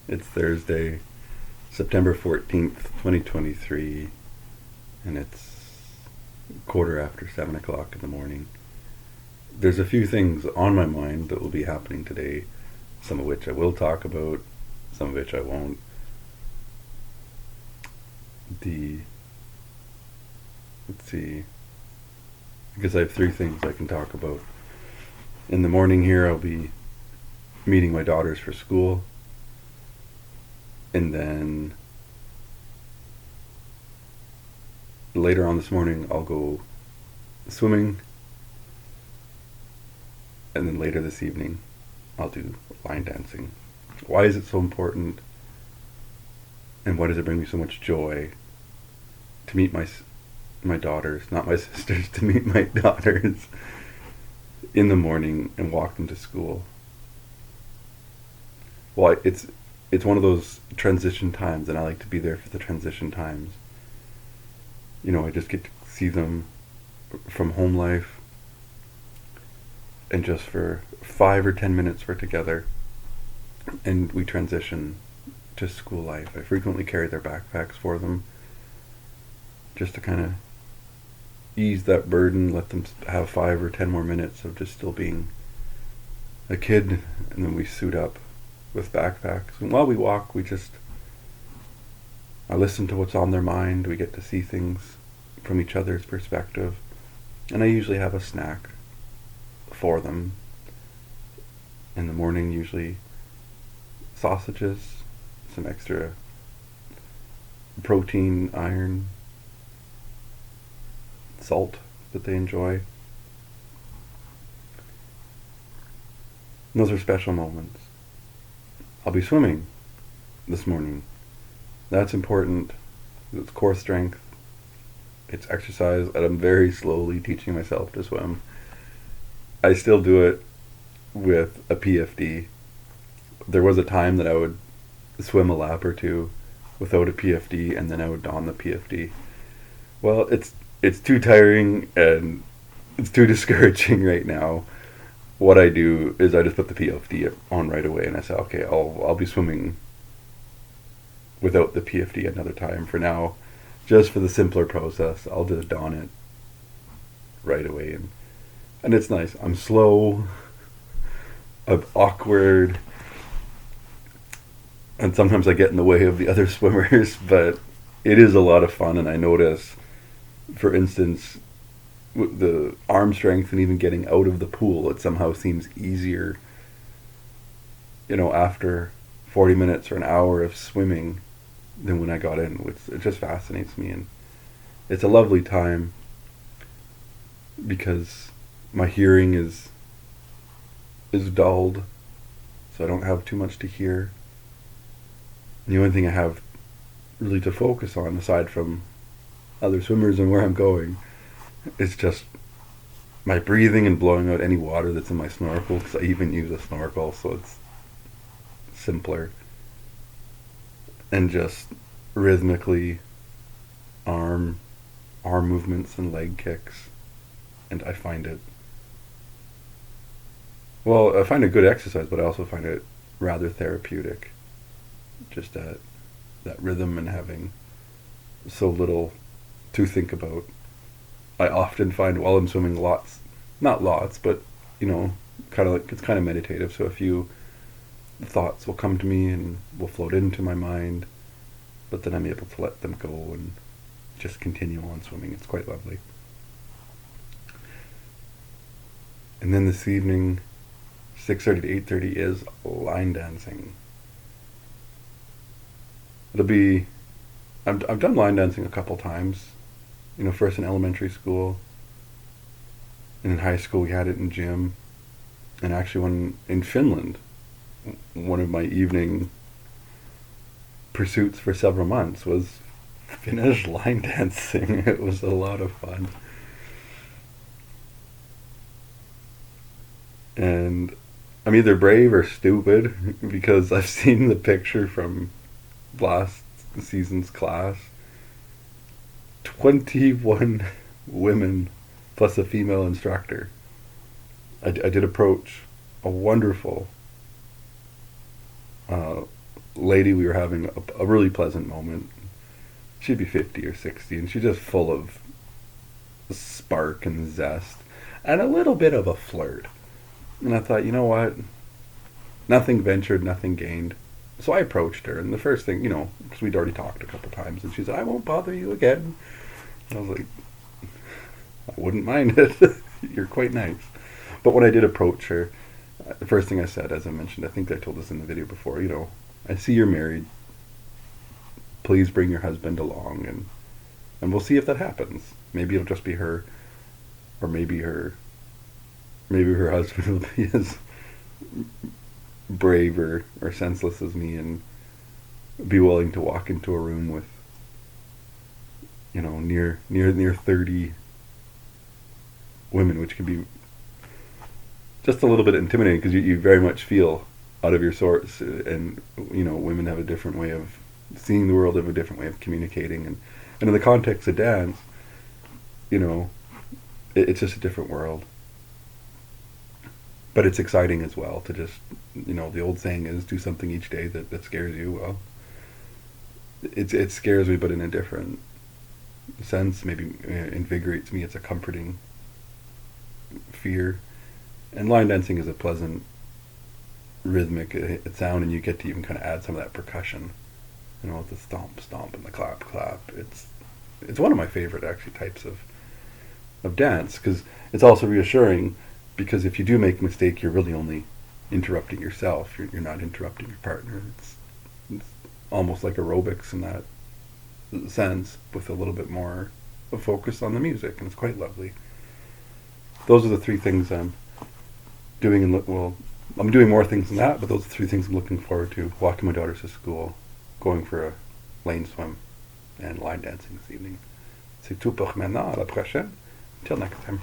It's Thursday, September 14th, 2023, and it's quarter after 7 o'clock in the morning. There's a few things on my mind that will be happening today, some of which I will talk about, some of which I won't. Let's see, I guess I have three things I can talk about. In the morning here, I'll be meeting my daughters for school, and then later on this morning, I'll go swimming, and then later this evening, I'll do line dancing. Why is it so important, and why does it bring me so much joy to meet my daughters, not my sisters, to meet my daughters in the morning and walk them to school? Well, it's one of those transition times, and I like to be there for the transition times. I just get to see them from home life, and just for 5 or 10 minutes we're together, and we transition to school life. I frequently carry their backpacks for them, just to kind of ease that burden, let them have 5 or 10 more minutes of just still being a kid, and then we suit up with backpacks. And while we walk, I listen to what's on their mind. We get to see things from each other's perspective. And I usually have a snack for them. In the morning, usually sausages, some extra protein, iron, salt that they enjoy. And those are special moments. I'll be swimming this morning. That's important. It's core strength. It's exercise, and I'm very slowly teaching myself to swim. I still do it with a PFD. There was a time that I would swim a lap or two without a PFD, and then I would don the PFD. Well, it's too tiring and it's too discouraging right now. What I do is I just put the PFD on right away, and I say, okay, I'll be swimming without the PFD another time. For now, just for the simpler process, I'll just don it right away, and it's nice. I'm slow, I'm awkward, and sometimes I get in the way of the other swimmers, but it is a lot of fun. And I notice, for instance, with the arm strength and even getting out of the pool, it somehow seems easier, after 40 minutes or an hour of swimming than when I got in, which it just fascinates me. And it's a lovely time because my hearing is dulled, so I don't have too much to hear. The only thing I have really to focus on, aside from other swimmers and where I'm going, is just my breathing and blowing out any water that's in my snorkel, because I even use a snorkel, so it's simpler. And just rhythmically arm movements and leg kicks. And I find it good exercise, but I also find it rather therapeutic. Just that rhythm and having so little to think about. I often find while I'm swimming not lots, but it's kind of meditative. So a few thoughts will come to me and will float into my mind, but then I'm able to let them go and just continue on swimming. It's quite lovely. And then this evening, 6:30 to 8:30 is line dancing. I've done line dancing a couple times. First in elementary school, and in high school we had it in gym, and actually when in Finland, one of my evening pursuits for several months was Finnish line dancing. It was a lot of fun. And I'm either brave or stupid, because I've seen the picture from last season's class. 21 women plus a female instructor. I did approach a wonderful lady, we were having a really pleasant moment. She'd be 50 or 60, and she's just full of spark and zest, and a little bit of a flirt. And I thought, you know what? Nothing ventured, nothing gained. So I approached her, and the first thing, because we'd already talked a couple times, and she said, "I won't bother you again." And I was like, "I wouldn't mind it. You're quite nice." But when I did approach her, the first thing I said, as I mentioned, I think I told this in the video before, I see you're married. Please bring your husband along, and we'll see if that happens. Maybe it'll just be her, or maybe her husband will be as brave or senseless as me and be willing to walk into a room with, near 30 women, which can be just a little bit intimidating because you very much feel out of your sorts, and women have a different way of seeing the world, have a different way of communicating, and in the context of dance, it's just a different world. But it's exciting as well to just, the old saying is, do something each day that scares you. Well, it scares me, but in a different sense. Maybe invigorates me. It's a comforting fear. And line dancing is a pleasant, rhythmic sound, and you get to even kind of add some of that percussion, with the stomp, stomp, and the clap, clap. It's one of my favorite, actually, types of dance, because it's also reassuring, because if you do make a mistake, you're really only interrupting yourself. You're not interrupting your partner. It's almost like aerobics in that sense, with a little bit more of focus on the music, and it's quite lovely. Those are the three things I'm doing, I'm doing more things than that, but those are the three things I'm looking forward to: walking my daughters to school, going for a lane swim, and line dancing this evening. C'est tout pour maintenant. À la prochaine. Till next time.